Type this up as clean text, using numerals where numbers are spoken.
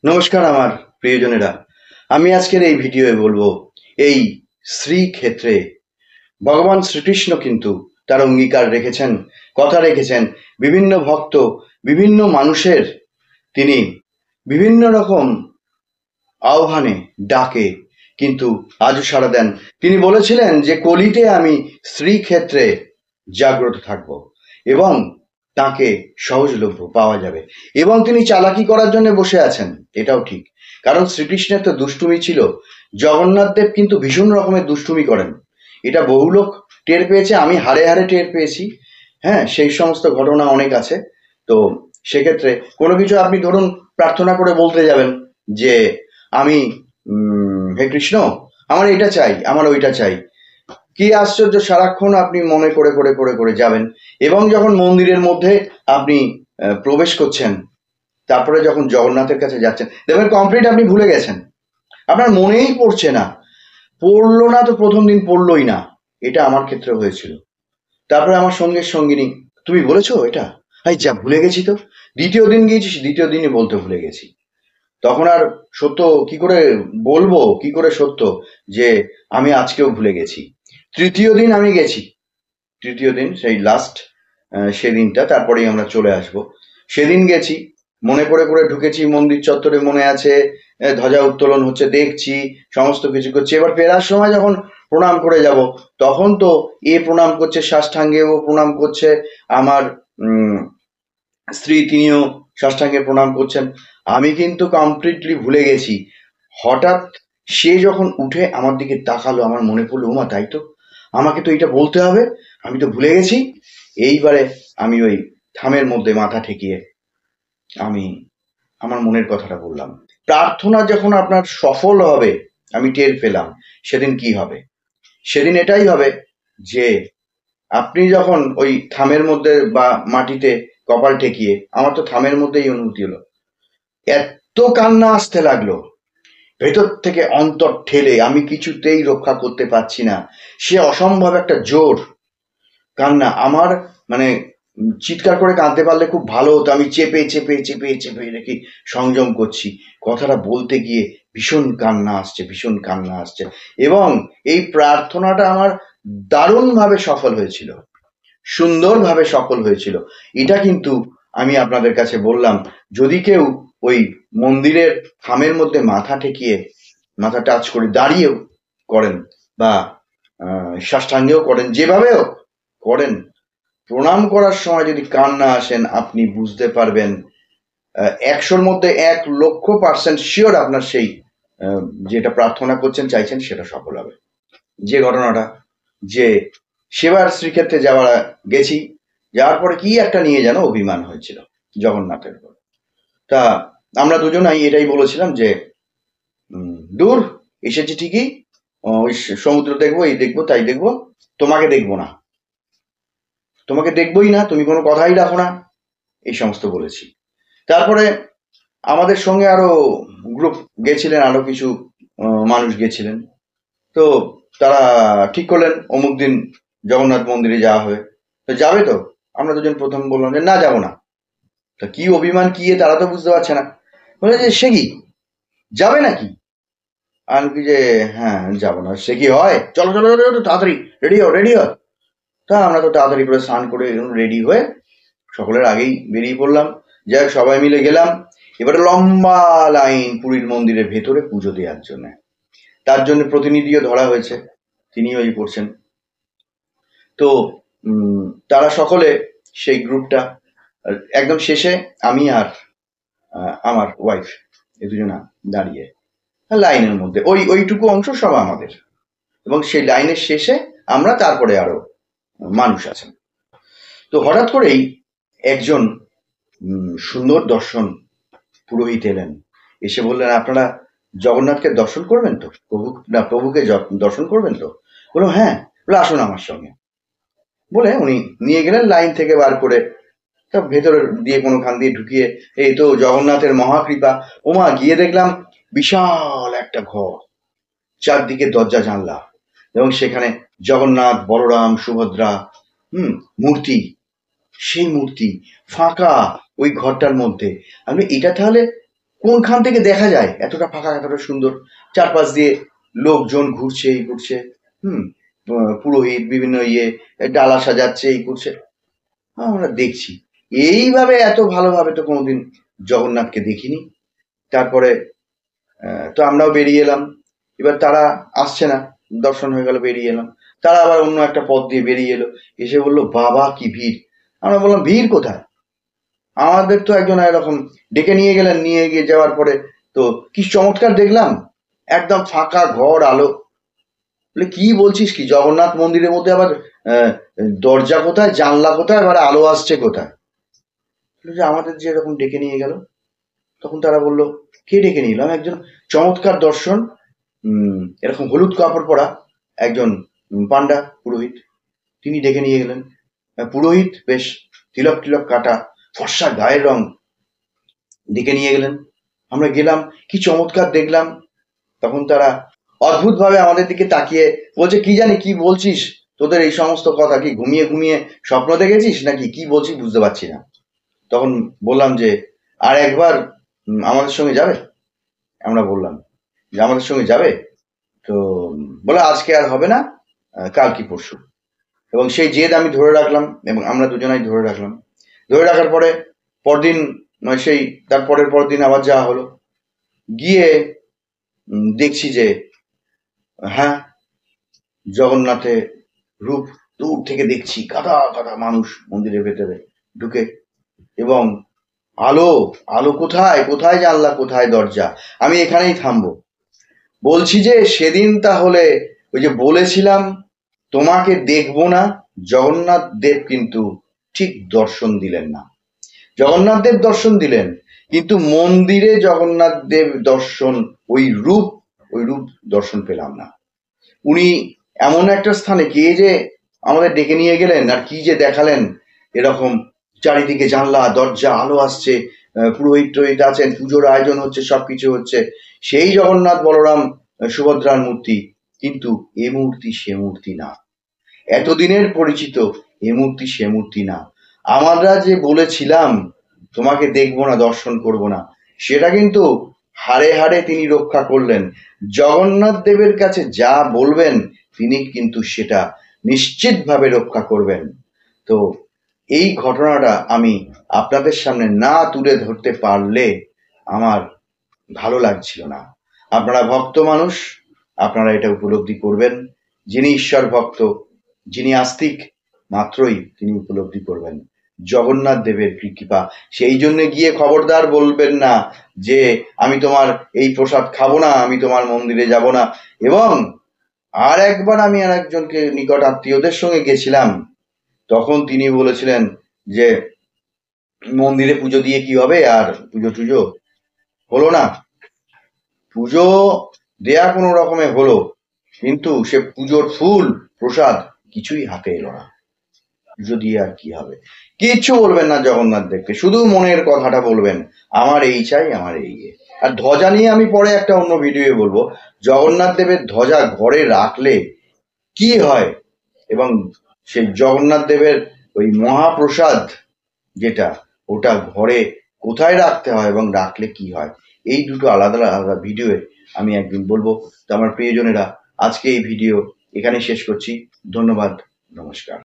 নমস্কার আমার প্রিয়জনেরা। আমি আজকের এই ভিডিওয়ে বলবো এই শ্রীক্ষেত্রে ভগবান শ্রীকৃষ্ণ কিন্তু তার অঙ্গীকার রেখেছেন, কথা রেখেছেন। বিভিন্ন ভক্ত, বিভিন্ন মানুষের তিনি বিভিন্ন রকম আহ্বানে ডাকে কিন্তু আজও সাড়া দেন। তিনি বলেছিলেন যে কলিতে আমি শ্রীক্ষেত্রে জাগ্রত থাকব এবং তাকে সহজলভ্য পাওয়া যাবে। এবং তিনি চালাকি করার জন্য বসে আছেন, এটাও ঠিক। কারণ শ্রীকৃষ্ণের তো দুষ্টুমি ছিল, জগন্নাথ দেব কিন্তু ভীষণ রকমের দুষ্টুমি করেন। এটা বহু লোক টের পেয়েছে, আমি হাড়ে হাড়ে টের পেয়েছি। হ্যাঁ, সেই সমস্ত ঘটনা অনেক আছে। তো সেক্ষেত্রে কোনো কিছু আপনি ধরুন প্রার্থনা করে বলতে যাবেন যে আমি হে কৃষ্ণ, আমার এটা চাই, আমার ওইটা চাই। কি আশ্চর্য, সারাক্ষণ আপনি মনে করে করে করে করে যাবেন এবং যখন মন্দিরের মধ্যে আপনি প্রবেশ করছেন, তারপরে যখন জগন্নাথের কাছে যাচ্ছেন, দেখবেন কমপ্লিট আপনি ভুলে গেছেন, আপনার মনেই পড়ছে না। পড়লো না তো প্রথম দিন পড়লোই না, এটা আমার ক্ষেত্রে হয়েছিল। তারপরে আমার সঙ্গের সঙ্গিনী, তুমি বলেছো এটা, এই যা ভুলে গেছি তো। দ্বিতীয় দিন গিয়েছিস, দ্বিতীয় দিনই বলতে ভুলে গেছি। তখন আর সত্য কি করে বলবো, কি করে সত্য যে আমি আজকেও ভুলে গেছি। তৃতীয় দিন আমি গেছি, তৃতীয় দিন সেই লাস্ট সেদিনটা, তারপরেই আমরা চলে আসব। সেদিন গেছি, মনে করে করে ঢুকেছি মন্দির চত্বরে, মনে আছে ধ্বজা উত্তোলন হচ্ছে, দেখছি সমস্ত কিছু করছি। এবার ফেরার সময় যখন প্রণাম করে যাব, তখন তো এ প্রণাম করছে সাষ্টাঙ্গে, ও প্রণাম করছে, আমার স্ত্রী তিনিও সাষ্টাঙ্গে প্রণাম করছেন। আমি কিন্তু কমপ্লিটলি ভুলে গেছি। হঠাৎ সে যখন উঠে আমার দিকে তাকালো, আমার মনে পড়লো, ওমা তাই তো, আমাকে তো এটা বলতে হবে, আমি তো ভুলে গেছি। এইবারে আমি ওই থামের মধ্যে মাথা ঠেকিয়ে আমি আমার মনের কথাটা বললাম। প্রার্থনা যখন আপনার সফল হবে, আমি টের পেলাম সেদিন কি হবে। সেদিন এটাই হবে যে আপনি যখন ওই থামের মধ্যে বা মাটিতে কপাল ঠেকিয়ে, আমার তো থামের মধ্যেই অনুভূতি হলো, এত কান্না আসতে লাগলো ভেতর থেকে, অন্তর ঠেলে আমি কিছুতেই রক্ষা করতে পারছি না। সে অসম্ভব একটা জোর কান্না আমার, মানে চিৎকার করে কাঁদতে পারলে খুব ভালো হতো। আমি চেপে চেপে চেপে চেপে রেখে সংযম করছি, কথাটা বলতে গিয়ে ভীষণ কান্না আসছে, ভীষণ কান্না আসছে। এবং এই প্রার্থনাটা আমার দারুণভাবে সফল হয়েছিল, সুন্দরভাবে সফল হয়েছিল। এটা কিন্তু আমি আপনাদের কাছে বললাম, যদি কেউ ওই মন্দিরের থামের মধ্যে মাথা ঠেকিয়ে, মাথা টাচ করে দাঁড়িয়েও করেন বা সাষ্টাঙ্গেও করেন, যেভাবেও করেন, প্রণাম করার সময় যদি কান্না আসেন, আপনি বুঝতে পারবেন 100-র মধ্যে 1,00,000% শিওর আপনার সেই যেটা প্রার্থনা করছেন, চাইছেন, সেটা সফল হবে। যে ঘটনাটা, যে সেবার শ্রীক্ষেত্রে গেছি, যাওয়ার পরে কি একটা নিয়ে যেন অভিমান হয়েছিল জগন্নাথের উপর। তা আমরা দুজনাই এটাই বলেছিলাম যে দূর, এসেছি ঠিকই, ওই সমুদ্র দেখবো, এই দেখবো, তাই দেখবো, তোমাকে দেখবো না, তোমাকে দেখবোই না, তুমি কোনো কথাই রাখো না, এই সমস্ত বলেছি। তারপরে আমাদের সঙ্গে আরো গ্রুপ গেছিলেন, আরো কিছু মানুষ গেছিলেন। তো তারা ঠিক করলেন অমুক দিন জগন্নাথ মন্দিরে যাওয়া হবে। তো যাবে তো? আমরা দুজন প্রথম বললাম যে না, যাবো না। তা কি অভিমান, কি তারা তো বুঝতে পারছে না। বলে যে সে কি, যাবে নাকি? আমি কি যে হ্যাঁ যাবো না, সে কি হয়, চলো চলো চলো তাড়াতাড়ি রেডি হও, রেডি হও। তা আমরা তো তাড়াতাড়ি করে স্নান করে রেডি হয়ে সকলের আগেই বেরিয়ে পড়লাম। যাই হোক, সবাই মিলে গেলাম। এবারে লম্বা লাইন পুরীর মন্দিরের ভেতরে পুজো দেওয়ার জন্য। তার জন্য প্রতিনিধিও ধরা হয়েছে, তিনিও এই করছেন। তো তারা সকলে, সেই গ্রুপটা একদম শেষে আমি আর আমার ওয়াইফ, এই দুজনা দাঁড়িয়ে লাইনের মধ্যে, ওইটুকু অংশ সব আমাদের, এবং সেই লাইনের শেষে আমরা, তারপরে আরো মানুষ আছেন। তো হঠাৎ করেই একজন সুন্দর দর্শন পুরোহিত এলেন, এসে বললেন, আপনারা জগন্নাথকে দর্শন করবেন তো, প্রভুকে দর্শন করবেন তো? বললো হ্যাঁ। বলে আসুন আমার সঙ্গে। বলে উনি নিয়ে গেলেন লাইন থেকে বার করে, সব ভেতরে দিয়ে কোনোখান দিয়ে ঢুকিয়ে, এই তো জগন্নাথের মহাকৃপা। ওমা, গিয়ে দেখলাম বিশাল একটা ঘর, চারদিকে দরজা জানলা, এবং সেখানে জগন্নাথ, বলরাম, সুভদ্রা মূর্তি, সেই মূর্তি ফাঁকা ওই ঘরটার মধ্যে। আমি এটা তাহলে কোনখান থেকে দেখা যায় এতটা ফাঁকা, এতটা সুন্দর, চারপাশ দিয়ে লোকজন ঘুরছে, এই করছে, পুরোহিত বিভিন্ন ডালা সাজাচ্ছে, এই করছে, আমরা দেখছি। এইভাবে এত ভালোভাবে তো কোনোদিন জগন্নাথকে দেখিনি। তারপরে তো আমরাও বেরিয়ে এলাম। এবার তারা আসছে না, দর্শন হয়ে গেল, বেরিয়ে এলাম। তারা আবার অন্য একটা পথ দিয়ে বেরিয়ে এলো, এসে বললো বাবা কি ভিড়। আমরা বললাম ভিড় কোথায়, আমাদের তো একজন এরকম ডেকে নিয়ে গেলেন, নিয়ে গিয়ে যাওয়ার পরে তো কি চমৎকার দেখলাম, একদম ফাঁকা ঘর, আলো। বলে কি বলছিস কি, জগন্নাথ মন্দিরের মধ্যে আবার দরজা কোথায়, জানলা কোথায়, আবার আলো আসছে কোথায়? যে আমাদের যে এরকম ডেকে নিয়ে গেল। তখন তারা বলল কে ডেকে নিয়ে এলাম, একজন চমৎকার দর্শন, এরকম হলুদ কাপড় পরা একজন পান্ডা পুরোহিত, তিনি ডেকে নিয়ে গেলেন। পুরোহিত বেশ তিলক টিলক কাটা, ফর্সা গায়ের রং, ডেকে নিয়ে গেলেন। আমরা গেলাম, কি চমৎকার দেখলাম। তখন তারা অদ্ভুত ভাবে আমাদের দিকে তাকিয়ে বলছে কি জানি কি বলছিস, তোদের এই সমস্ত কথা কি ঘুমিয়ে ঘুমিয়ে স্বপ্ন দেখেছিস নাকি, কি বলছিস বুঝতে পারছি না। তখন বললাম যে আর একবার আমাদের সঙ্গে যাবে। আমরা বললাম যে আমাদের সঙ্গে যাবে। তো বলে আজকে আর হবে না, কাল কি পরশু। এবং সেই জেদ আমি ধরে রাখলাম, এবং আমরা দুজনাই ধরে রাখলাম। ধরে রাখার পরে পরদিন, সেই তার পরদিন আবার যাওয়া হলো। গিয়ে দেখছি যে হ্যাঁ, জগন্নাথের রূপ দূর থেকে দেখছি, গাদা গাদা মানুষ মন্দিরের ভেতরে ঢুকে, এবং আলো, আলো কোথায়, কোথায় জানলা, কোথায় দরজা। আমি এখানেই থামবো। বলছি যে সেদিন তাহলে ওই যে বলেছিলাম তোমাকে দেখবো না, জগন্নাথ দেব কিন্তু ঠিক দর্শন দিলেন না। জগন্নাথ দেব দর্শন দিলেন, কিন্তু মন্দিরে জগন্নাথ দেব দর্শন, ওই রূপ দর্শন পেলাম না। উনি এমন একটা স্থানে কে যে আমাদের ডেকে নিয়ে গেলেন, আর কি যে দেখালেন, এরকম চারিদিকে জানলা দরজা, আলো আসছে, পুরোহিত টুরোহিত আছেন, পুজোর আয়োজন হচ্ছে, সবকিছু হচ্ছে, সেই জগন্নাথ বলরাম সুভদ্রার মূর্তি, কিন্তু এ মূর্তি সে মূর্তি না। এতদিনের পরিচিত এ মূর্তি সে মূর্তি না। আমরা যে বলেছিলাম তোমাকে দেখবো না, দর্শন করব না, সেটা কিন্তু হাড়ে হাড়ে তিনি রক্ষা করলেন। জগন্নাথ দেবের কাছে যা বলবেন তিনি কিন্তু সেটা নিশ্চিতভাবে রক্ষা করবেন। তো এই ঘটনাটা আমি আপনাদের সামনে না তুলে ধরতে পারলে আমার ভালো লাগছিল না। আপনারা ভক্ত মানুষ, আপনারা এটা উপলব্ধি করবেন। যিনি ঈশ্বর ভক্ত, যিনি আস্তিক, মাত্রই তিনি উপলব্ধি করবেন জগন্নাথ দেবের কৃপা। সেই জন্য গিয়ে খবরদার বলবেন না যে আমি তোমার এই প্রসাদ খাবো না, আমি তোমার মন্দিরে যাব না। এবং আর একবার আমি আর একজনকে নিকট আত্মীয়দের সঙ্গে গেছিলাম, তখন তিনি বলেছিলেন যে মন্দিরে পুজো দিয়ে কি হবে, আর পুজো টুজো হলো না। পুজো দেয়া কোনো রকমে হলো, কিন্তু সে পুজোর ফুল প্রসাদ কিছুই হাতে এলো না। পুজো দিয়ে আর কি হবে, কিচ্ছু বলবেন না জগন্নাথ দেবকে, শুধু মনের কথাটা বলবেন, আমার এই চাই, আমার এই। আর ধ্বজা নিয়ে আমি পরে একটা অন্য ভিডিও বলবো, জগন্নাথ দেবের ধ্বজা ঘরে রাখলে কি হয়, এবং সেই জগন্নাথ দেবের ওই মহাপ্রসাদ যেটা, ওটা ঘরে কোথায় রাখতে হয় এবং রাখলে কি হয়, এই দুটো আলাদা আলাদা ভিডিও আমি একদিন বলবো। তো আমার প্রিয়জনেরা, আজকে এই ভিডিও এখানে শেষ করছি। ধন্যবাদ, নমস্কার।